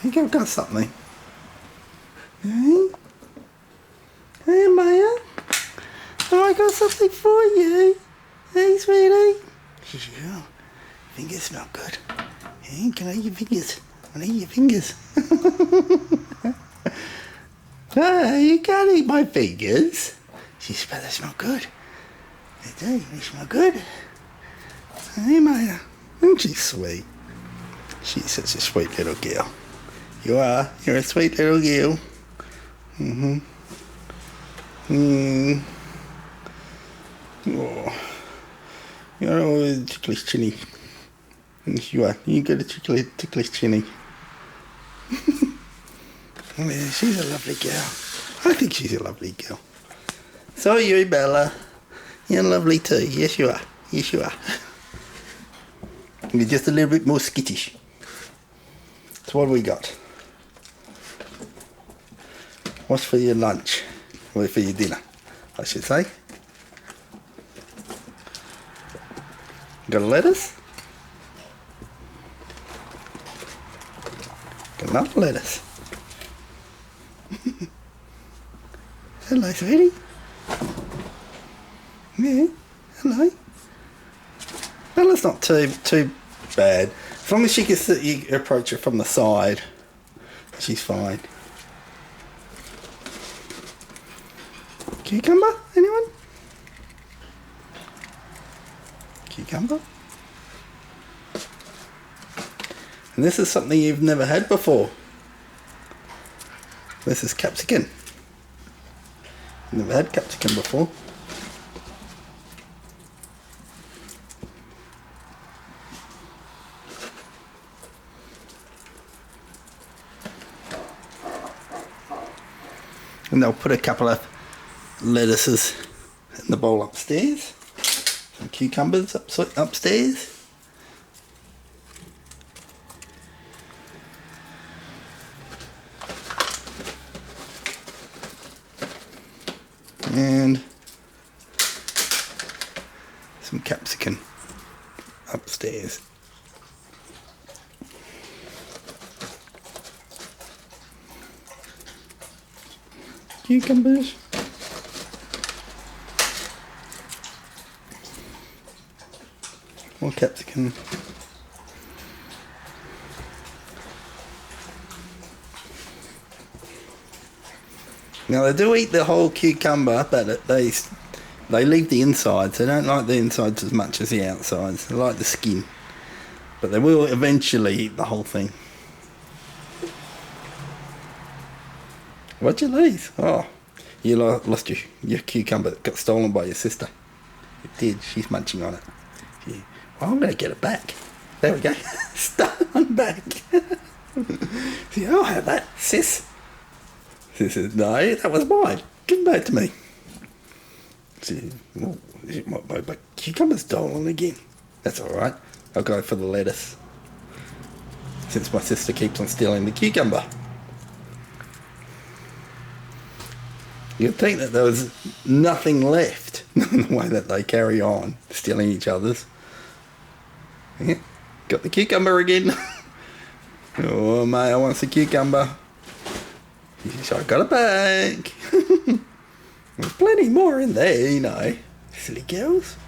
think I've got something. Hey? Hey, Amaya. Oh, I got something for you. Hey, sweetie. Yeah. Fingers smell good. Hey, can I eat your fingers? I want to eat your fingers. Oh, you can't eat my fingers. They smell good. They do. They smell good. Hey, Maya. Isn't she sweet? She's such a sweet little girl. You are. You're a sweet little girl. Oh. You're always ticklish chinny. Yes, you are. You got a ticklish chinny. She's a lovely girl. I think she's a lovely girl. So are you, Bella. You're lovely too. Yes, you are. Yes, you are. You're just a little bit more skittish. So what have we got? What's for your lunch? Or for your dinner, I should say. Got a lettuce? Got another lettuce. Hello, sweetie. Yeah, hello. Bella's not too bad. As long as she can you approach her from the side, she's fine. Cucumber? Anyone? Cucumber? And this is something you've never had before. This is capsicum. Never had capsicum before. And they'll put a couple of lettuces in the bowl upstairs. Some cucumbers upstairs. And some capsicum upstairs. Cucumbers. More capsicum. Now they do eat the whole cucumber, but they leave the insides. They don't like the insides as much as the outsides. They like the skin, but they will eventually eat the whole thing. What'd you lose? Oh, you lost your cucumber that got stolen by your sister. It did. She's munching on it. Well, I'm going to get it back. There we go. I'm back. See, I'll have that, sis. Sis says, no, that was mine. Give it back to me. See, my cucumber's stolen again. That's all right. I'll go for the lettuce. Since my sister keeps on stealing the cucumber. You'd think that there was nothing left in the way that they carry on stealing each other's. Yeah, got the cucumber again. Oh, Maya wants a cucumber. So I got it back. There's plenty more in there, you know. Silly girls.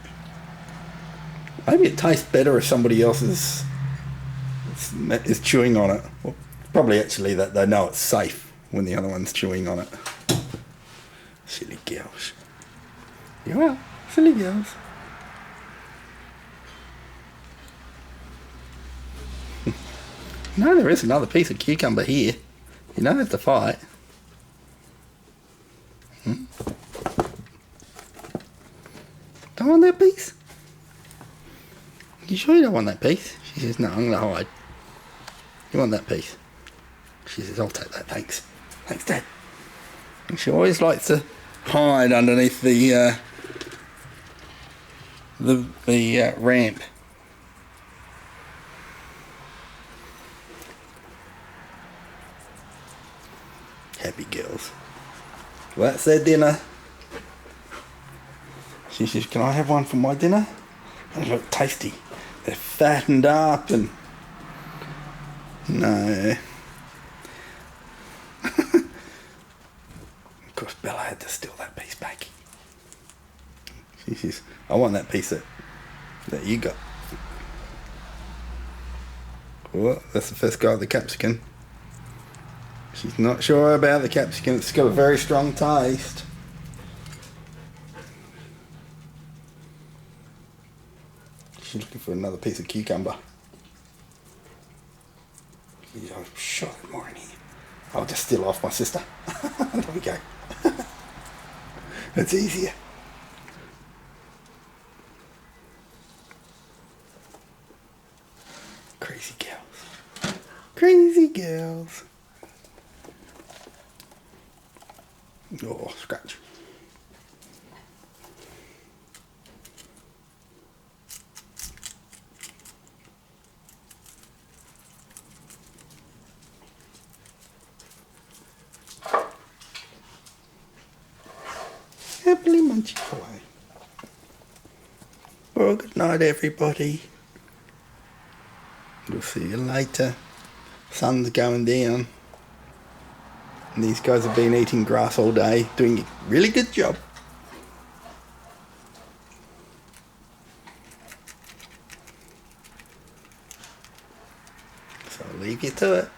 Maybe it tastes better if somebody else is chewing on it. Well, probably actually that they know it's safe when the other one's chewing on it. Silly girls. You are. Silly girls. No, there is another piece of cucumber here. You don't have to fight. Don't want that piece? You sure you don't want that piece? She says, no, I'm going to hide. You want that piece? She says, I'll take that, thanks. Thanks, Dad. And she always likes to hide underneath the ramp. Happy girls. Well, that's their dinner. She says, can I have one for my dinner? They look tasty. They're fattened up and... No. course, Bella had to steal that piece back. She says, I want that piece that you got. Well, that's the first guy with the capsicum. She's not sure about the capsicum. It's got a very strong taste. She's looking for another piece of cucumber. I'm sure there's more in here. I'll just steal off my sister. There we go. It's easier. Crazy girls. Crazy girls. Oh, scratch. Happily munching away. Well, good night, everybody. We'll see you later. Sun's going down. And these guys have been eating grass all day, doing a really good job. So I'll leave you to it.